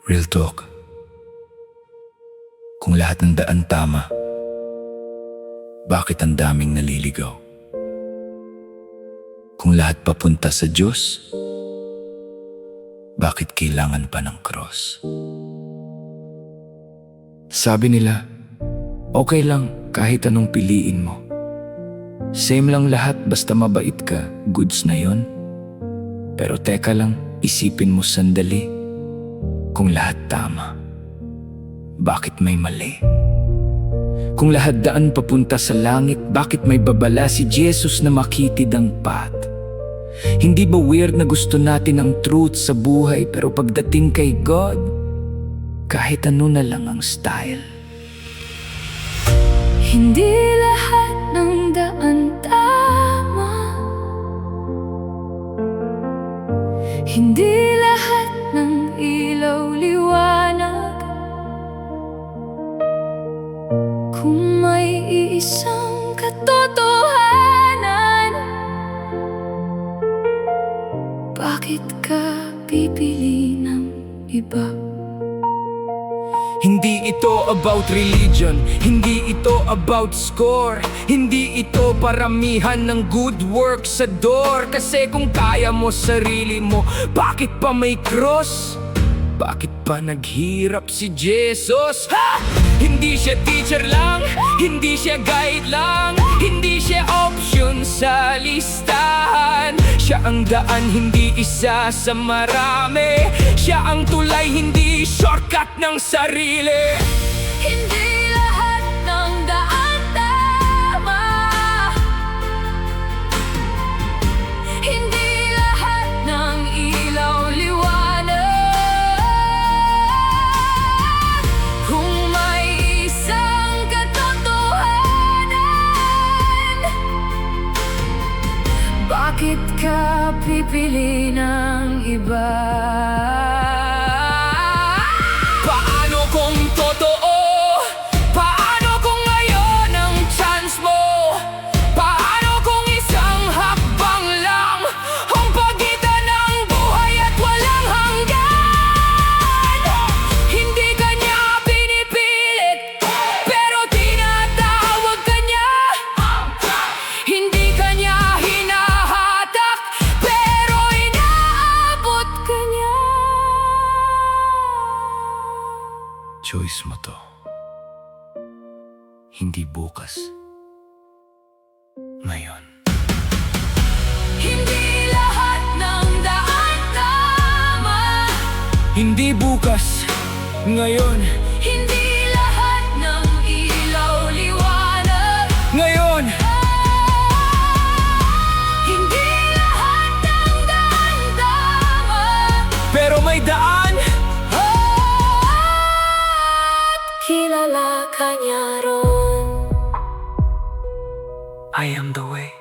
Real talk. Kung lahat ng daan tama, bakit ang daming naliligaw? Kung lahat papunta sa Diyos, bakit kailangan pa ng cross? Sabi nila, okay lang kahit anong piliin mo. Same lang lahat basta mabait ka, goods na yon. Pero teka lang, isipin mo sandali, kung lahat tama, bakit may mali? Kung lahat daan papunta sa langit, bakit may babala si Jesus na makitid ang path? Hindi ba weird na gusto natin ang truth sa buhay, pero pagdating kay God, kahit ano na lang ang style? Hindi lahat ng daan tama. Hindi lahat ng ilaw liwanag. Kung may iisang katotohanan, bakit ka pipili ng iba? Hindi ito about religion, hindi ito about score, hindi ito paramihan ng good work sa door. Kasi kung kaya mo sarili mo, bakit pa may cross? Bakit pa naghirap si Jesus? Ha! Hindi siya teacher lang, hindi siya guide lang, hindi siya option sa listahan. Siya ang daan, hindi isa sa marami. Siya ang tulay, hindi shortcut ng sarili. Hindi lahat ng daan tama. Hindi lahat ng ilaw liwanag. Kung may isang katotohanan, bakit ka pipili ng iba? Paano kung totoo? Paano kung ngayon ang chance mo? Paano kung isang hakbang lang ang pagitan ng buhay at walang hanggan? Hindi ka niya pinipilit, pero tinatawag ka niya. Hindi ka niya hinahatak, pero inaabot ka niya. Choice mo to. Hindi bukas. Ngayon. Hindi lahat ng daan tama. Hindi bukas, ngayon. Hindi lahat ng ilaw liwanag. Ngayon! Hindi lahat ng daan tama. Pero may daan! At kilala ka niya ron. I am the way.